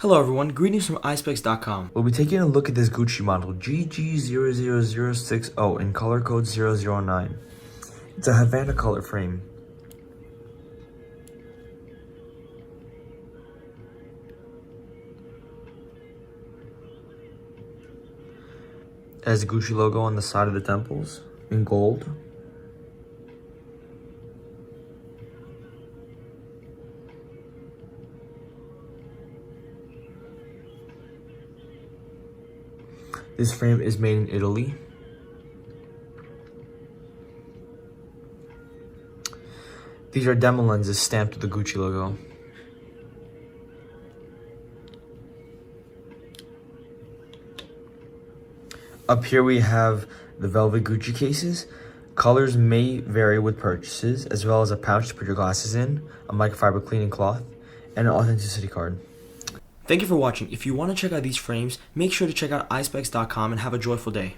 Hello everyone, greetings from Eyespecs.com. We'll be taking a look at this Gucci model GG0006O in color code 009. It's a Havana color frame. It has the Gucci logo on the side of the temples in gold. This frame is made in Italy. These are demo lenses stamped with the Gucci logo. Up here we have the velvet Gucci cases. Colors may vary with purchases, as well as a pouch to put your glasses in, a microfiber cleaning cloth, and an authenticity card. Thank you for watching. If you want to check out these frames, make sure to check out Eyespecs.com and have a joyful day.